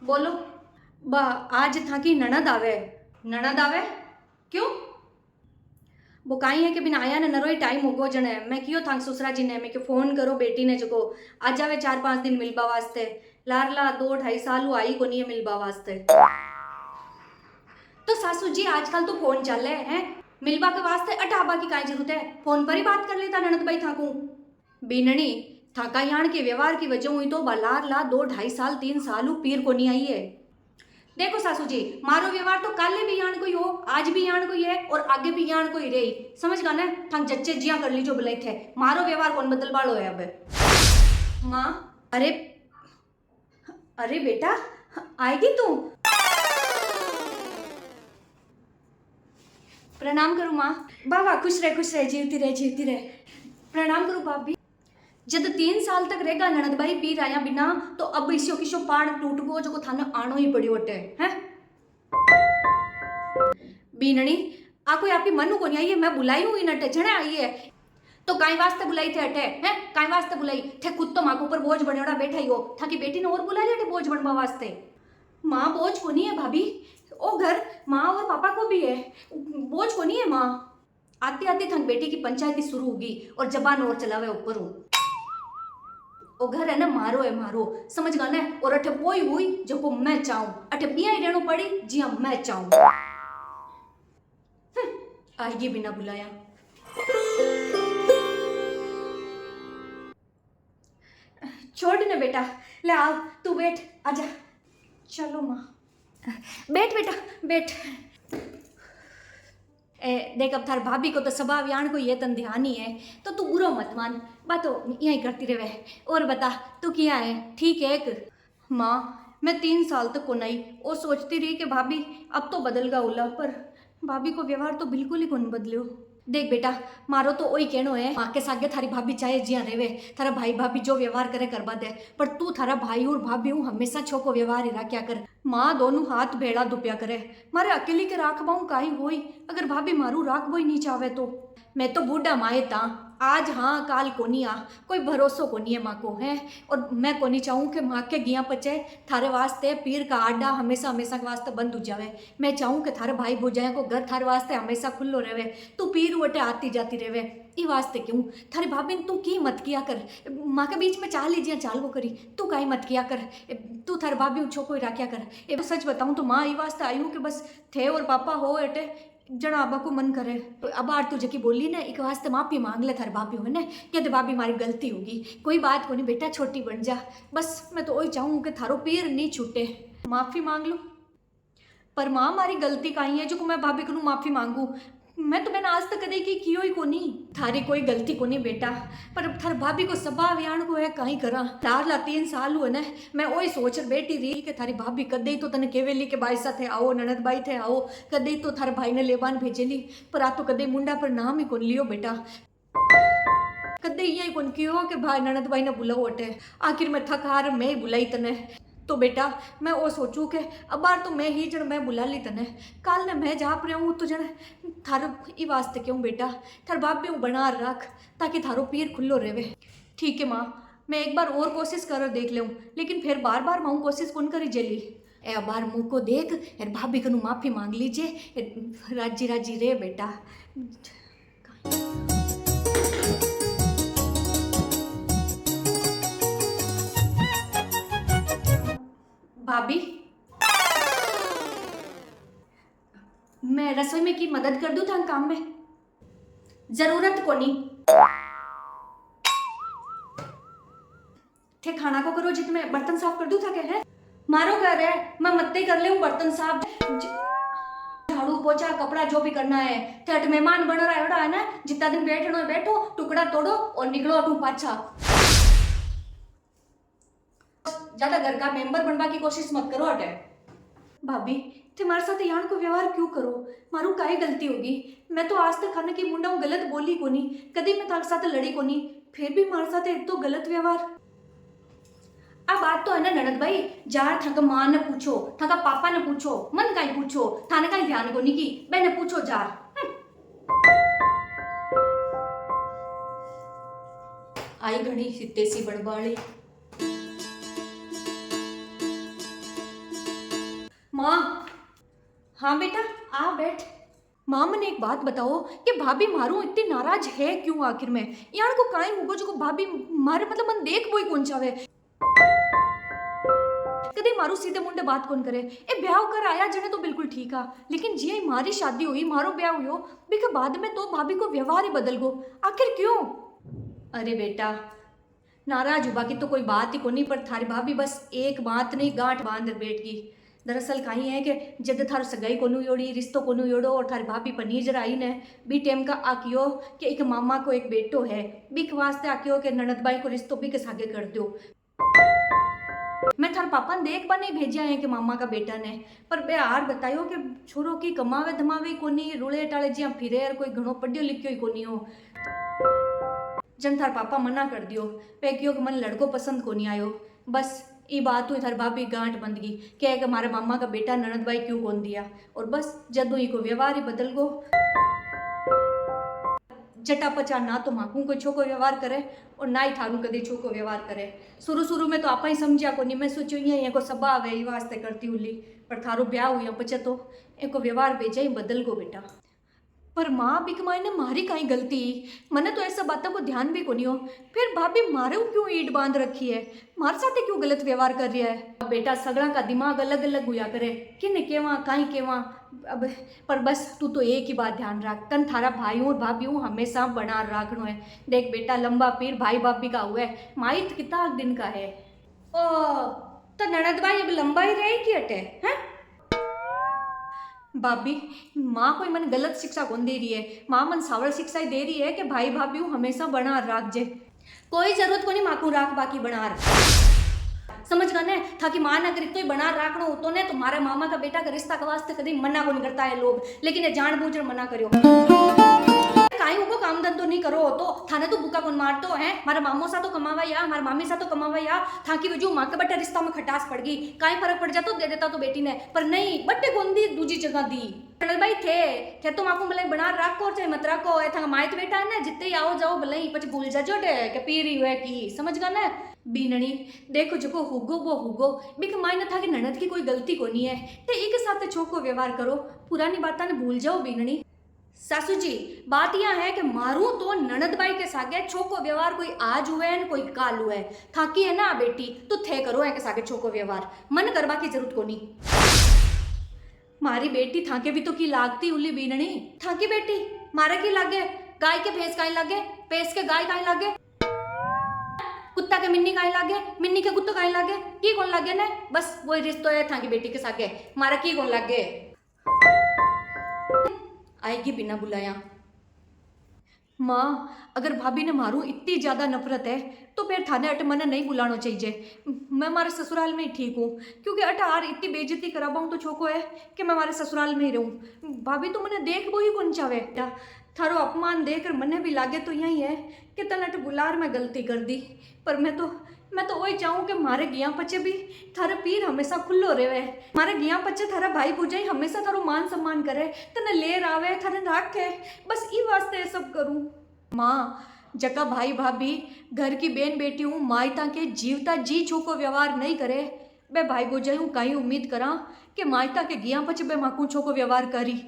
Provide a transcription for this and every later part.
बोलो। बा आज था की ननद आवे। ननद आवे क्यों? वो काई है कि बिना आया ने नरोई टाइम होगो जने मैं कियो था ससुरा जी ने मैं क्यों फोन करो बेटी ने जको आज आवे 4-5 दिन मिलबा वास्ते। लारला 2-2.5 साल आई को नहीं मिलबा वास्ते। तो सासू जी आजकल तो फोन चल रहे हैं मिलबा के वास्ते अटाबा की काय जरूरत है फोन पर ही बात कर लेता ननद भाई थाकू। बीननी थाका यान के व्यवहार की वजह हुई तो बालार ला 2-2.5 साल 3 साल पीर को नहीं आई है। देखो सासू जी मारो व्यवहार तो कल भी यान कोई हो आज भी यान कोई है और आगे भी यान कोई रही समझ गा ना थक जच्चे जिया कर लीजो बुलाई थे मारो व्यवहार कौन बदल बालो है अब। माँ अरे अरे बेटा आएगी तू? प्रणाम करूँ माँ। बाबा खुश रहे जीवती रहे प्रणाम करूँ भाभी। जब 3 साल तक रहेगा ननद भाई पी आया बिना तो अब इसो किसो पाड़ टूट गो जो को थाने आनो ही पड़ी होटे हैं। बीननी आ कोई आपकी मनु को नहीं आई है मैं बुलाई हूँ इन अटे जने आई है तो काई वास्ते बुलाई थे अटे हैं काई वास्ते बुलाई थे खुद तो माँ के ऊपर बोझ बनेड़ा बैठा ही हो था कि बेटी ने और बुला लिया बोझ बनवा वास्ते। माँ बोझ को नहीं है भाभी ओ घर माँ और पापा को भी है बोझ को नहीं है माँ। आती आती थन बेटी की पंचायती शुरू होगी और जबान और चलावे ऊपर हूँ ओ घर है ना मारो है मारो समझ गा ना और अठे पोई हुई जो को मैं चाहूं अठे पिया ही रहनो पड़ी जिया मैं चाहूं। आएगी बिना बुलाया। छोड़ ने बेटा ले आओ तू बैठ आजा चलो माँ बैठ बेटा बैठ। देख अब थार भाभी को तो स्वभाव यान को ये तन ध्यान ही है तो तू बुरो मत मान बातो यही करती रहे। और बता तू क्या है ठीक है एक? माँ मैं 3 साल तक को नहीं वो सोचती रही कि भाभी अब तो बदल गा उला पर भाभी को व्यवहार तो बिल्कुल ही कौन बदल्यो। देख बेटा मारो तो वही कहनो है माँ के सागे थारी भाभी चाहे जिया रेवे थारा भाई भाभी जो व्यवहार करे करवा दे पर तू थारा भाई और भाभी हूँ हमेशा छोको व्यवहार ही रख्या कर। माँ दोनों हाथ भेड़ा दुपया करे मारे अकेली के राख बाऊ काई होई अगर भाभी मारू राख बोई नहीं चाहे तो मैं तो बूढ़ा माए ता आज हाँ काल कोनी आ कोई भरोसो कोनी है माँ को है और मैं कोनी चाहूँ कि माँ के गिया पचे थारे वास्ते पीर का आडा हमेशा हमेशा के वास्ते बंद हो जावे। मैं चाहूँ कि थारे भाई भुजाए को घर थारे वास्ते हमेशा खुल्लो रहे तू पीर वटे आती जाती रहे ई वास्ते क्यों थारी भाभी तू की मत किया कर माँ के बीच में चाह लीजिए चाल वो करी तू काई मत किया कर तू थारे भाभी छोको ही राख्या कर। ये सच बताऊँ तो माँ ई वास्ते आई हूँ कि बस थे और पापा हो एटे जना आबा को मन करे अब आर तू जकी बोली ना एक वास्ते माफी मांग ले थार भाभी हो ने कहते भाभी मारी गलती होगी कोई बात को नहीं बेटा छोटी बन जा बस मैं तो वही चाहूँ कि थारो पैर नहीं छूटे माफी मांग लो। पर माँ मारी गलती काई है जो को मैं भाभी को माफी मांगू मैं तो मैंने आज तक कदे की कियो ही को नहीं थारी कोई गलती को नहीं बेटा पर थार भाभी को स्वभाव यान को है कहीं करा लारला 3 साल हुए ने मैं वही सोच बैठी रही कि थारी भाभी कदे तो तने केवेली के भाई साथे आओ ननद भाई थे आओ कदे तो थारे भाई ने लेबान भेजेली पर आ तो कदे मुंडा पर नाम ही कौन लियो बेटा कदे यही कौन कियो कि भाई ननद भाई ने बुलाओ अटे आखिर में थक हार मैं ही बुलाई तने तो बेटा मैं वो सोचूं कि अब बार तो मैं ही जन मैं बुला ली तने काल ने मैं जा रहा हूँ तो जन थारो ई वास्ते क्यों बेटा थार बाप भी बना रख ताकि थारो पीर खुल्लो रहे। ठीक है माँ मैं एक बार और कोशिश कर देख लूँ लेकिन फिर बार बार माँ कोशिश कौन करी जेली ए बार मुँह को देख यार भाभी कनु माफ़ी मांग लीजिए राजी राजी रे बेटा। भाभी मैं रसोई में की मदद कर दूं था काम में जरूरत को नहीं थे खाना को करो जित में बर्तन साफ कर दूं था क्या है मारो घर है मैं मत्ते कर ले बर्तन साफ झाड़ू पोछा कपड़ा जो भी करना है थट मेहमान बन रहा है बड़ा है ना जितना दिन बैठना है बैठो टुकड़ा तोड़ो और निकलो अटू पाछा ज्यादा घर का मेंबर बनवा की कोशिश मत करो अटे। भाभी तुम्हारे साथ यहाँ को व्यवहार क्यों करो मारू काई गलती होगी मैं तो आज तक खाने की मुंडा गलत बोली को नहीं कभी मैं तारे साथ लड़ी को नहीं फिर भी मारे साथ एक तो गलत व्यवहार। आ बात तो है ना ननद भाई जार थका माँ ने पूछो थका पापा ने पूछो मन काई पूछो थाने का ध्यान को नहीं की मैंने पूछो जार आई घड़ी सित्ते सी बड़बाड़ी। माँ। हाँ बेटा, आ बैठ। माँ मने एक बात बताओ कि भाभी मारू इतनी नाराज है क्यों आखिर में? यार को काई होगो जो को भाभी मारे मतलब मन देख बोई कौन चावे? कदे मारू सीधे मुंडे बात कौन करे? ए ब्याह कर आया जने तो बिल्कुल ठीक आ, लेकिन जिये मारी शादी हुई, मारो ब्याह हुयो, बिके बाद में तो भाभी को व्यवहार ही बदल गो। आखिर क्यों? अरे बेटा, नाराज हुआ की तो कोई बात ही कोनी, पर थारी भाभी बस एक बात नहीं गांठ बांध बैठ गई। दरअसल कहीं है कि जद थारो सगाई कोनू योड़ी, रिश्तो कोनू योड़ो और थारी भाभी पर नीजर आई ने बी टेम का आकियो कि एक मामा को एक बेटो है, बिक वास्ते आकियो कि ननदबाई को रिश्तो बिक सागे कर दो। मैं थार पापा ने देख पा नहीं भेजा है कि मामा का बेटा ने, पर बे हार बतायो कि छोरो की कमावे धमावे कोनी, रुले टाले जिया फिरे और कोई घणो पढ़ियो लिखियो ही कोनी हो। जन थार पापा मना कर दियो, पे कहो कि मन लड़को पसंद कोनी आयो। बस ई बात हुई, थार भाभी गांठ बंद गई क्या कि हमारे मामा का बेटा ननद भाई क्यों कौन दिया। और बस जदों ही को व्यवहार ही बदल गो। जटा पचा ना तो माकू को छोको व्यवहार करे और ना ही थारू कदे छोको व्यवहार करे। शुरू में तो आपा ही समझा कोनी, मैं सोचो ये को स्वभाव है, वास्ते करती हुली, पर थारो ब्याह हुआ पचे तो एको व्यवहार बेजा ही बदल गो बेटा। पर माँ बिक मायने मारी काई गलती? मने तो ऐसा बातों को ध्यान भी कोनी हो। फिर भाभी मारे क्यों ईट बांध रखी है? मारे साथे क्यों गलत व्यवहार कर रहा है? अब बेटा सगड़ा का दिमाग अलग अलग हुआ करे, किने केवा काई केवा। अब पर बस तू तो एक ही बात ध्यान रख, तन थारा भाइयों और भाभीयों हमेशा बना रखनो है। देख बेटा, लंबा पीर भाई भाभी का हुआ है, माइत कितना दिन का है। ओ तो ननद भाई अब लंबा ही रहे कि अटे हैं? भाभी माँ कोई मन गलत शिक्षा कौन दे रही है, माँ मन सावल शिक्षा ही दे रही है कि भाई भाभी हमेशा बना राख जे। कोई जरूरत को नहीं माँ को राख बाकी बना समझ गए ने था कि माँ ना करी तो ही बना राखनो होतो ने, तो मारे मामा का बेटा का रिश्ता के वास्ते कभी मना को नहीं करता है लोग, लेकिन ये जानबूझ मना करो। काई उको काम धंधो नहीं करो तो थाने तो बुका कौन मारतो है? मारा मामो सा तो कमावा या मारा मामी सा तो कमावा या था कि वजू माँ के बट्टे रिश्ता में खटास पड़ गई, काई फर्क पड़ जातो दे देता तो बेटी ने, पर नहीं बट्टे कौन दी दूजी जगह दी। चल भाई थे तो माको भले बना रखो चाहे मत रखो, ए था माइत बेटा है ना, जितने ही आओ जाओ भले ही पछ भूल जाजो डे के पीरी हुए की, समझ गा ना? बीननी देखो जो हुगो वो हुगो, बिक मायने था कि ननद की कोई गलती को नहीं है, ते एक साथ छोको व्यवहार करो, पुरानी बातें ने भूल जाओ बीननी। सासू जी बात यह है कि मारू तो ननद बाई के सागे छोको व्यवहार कोई आज हुए न कोई काल हुए, थाकी है ना बेटी तो थे करो है के सागे छोको व्यवहार, मन करवा की जरूरत को नहीं। मारी बेटी थाके भी तो की लागती उली बीननी, थाकी बेटी मारे की लागे, गाय के भैंस काई लागे, भैंस के गाय काई लागे, कुत्ता के मिन्नी काई लागे, मिन्नी के कुत्तो काई लागे, की कौन लागे ने? बस वही रिश्तो है थाकी बेटी के सागे, मारा की कौन लागे? आएगी बिना बुलाया। माँ अगर भाभी ने मारू इतनी ज़्यादा नफरत है तो फिर थाने अट मने नहीं बुलाना चाहिए, मैं हमारे ससुराल में ही ठीक हूँ, क्योंकि अट आर इतनी बेइज्जती कराबाऊँ तो छोको है कि मैं हमारे ससुराल में ही रहूँ। भाभी तो मने देख वो ही कौन चावे, थारो अपमान देकर मने भी लागे तो यही है कि तन अट बुलार में गलती कर दी, पर मैं तो वही चाहूँ कि मारे गिया पचे भी थारा पीर हमेशा खुल्लो रहे, मारे गिया पचे थारा भाई भुजाई हमेशा थारो मान सम्मान करे, तने लेर आवे थाने राखे, बस ई वास्ते सब करूँ। माँ जका भाई भाभी घर की बेन बेटी हूँ, मायता के जीवता जी छूको व्यवहार नहीं करे, बे भाई भुजाई हूँ कहीं उम्मीद करा कि मायता के गिया पचे बे माकू छूको व्यवहार करी।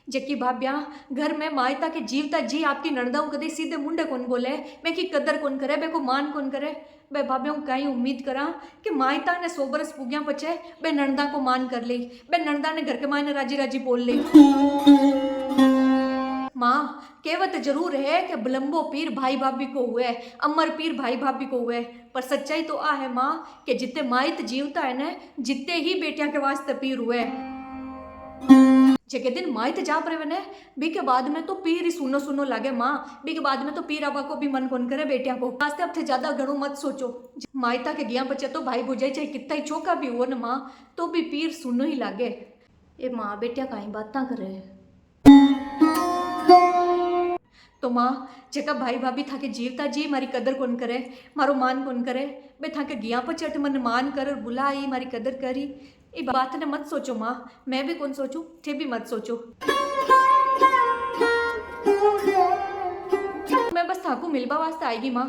जबकि भाभ्या घर में मायता के जीवता जी आपकी नड़दाऊ कदे सीधे मुंडे कौन बोले, मैं की कदर कौन करे, बे को मान कौन करे, बे भाभ्या कहीं उम्मीद करा कि मायता ने 100 बरस पुग्या पचे बे नड़दा को मान कर ली, बे नड़दा ने घर के मायने राजी राजी बोल ली। माँ कहवत जरूर है कि बलम्बो पीर भाई भाभी को हुए, अमर पीर भाई भाभी को हुए, पर सच्चाई तो आ है माँ कि जितने माइत जीवता है न जितने ही बेटिया के वास्ते पीर हुए। जेके दिन माइत जा पर ने बी के बाद में तो पीर ही सुनो सुनो लागे माँ, बी के बाद में तो पीर आबा को भी मन कौन करे बेटिया को, वास्ते अब थे ज्यादा घणो मत सोचो, मायता के गिया बचे तो भाई बुझाई चाहे कितना ही चौका भी हो न माँ तो भी पीर सुनो ही लागे। ए माँ बेटिया कहीं बात करे तो माँ जेका भाई भाभी थाके जीवता जी मारी कदर कौन करे, मारो मान कौन करे, बे थाके गिया पचे अट मन मान कर बुलाई मारी कदर करी, ये बात ने मत सोचो माँ, मैं भी कौन सोचूं, थे भी मत सोचो। मैं बस थाकू मिलबा वास्ते आएगी माँ,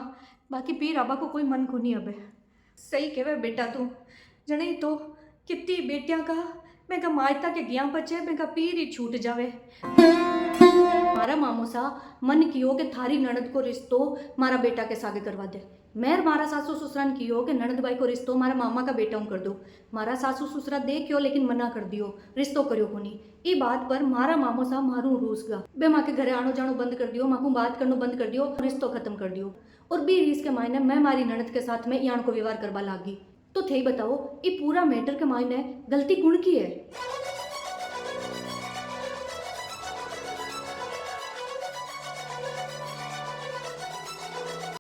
बाकी पीर आबा को कोई मन को नहीं अबे। सही कहवे बेटा तू, जने तो कितनी बेटियां का मैं का मायता के गया बचे मैं का पीर ही छूट जावे। मारा मामू सा मन कियो कि थारी ननद को रिश्तो मारा बेटा के सागे करवा दे। मैं मारा सासू ससुरान कियो कि ननद भाई को रिश्तो मारा मामा का बेटा कर दो। मारा सासू ससुरा देखियो लेकिन मना कर दियो, रिश्तो करियो कोनी। ई बात पर मारा मामो सा मारू रूस गया। बे माँ के घरे आनो जानो बंद कर दियो, माँ को बात करनो बंद कर दियो, रिश्तो खत्म कर दियो। और बी रीस के मायने मैं मारी ननद के साथ में यान को व्यवहार करवा लागी। तो थे बताओ ये पूरा मैटर के मायने गलती कुण की है?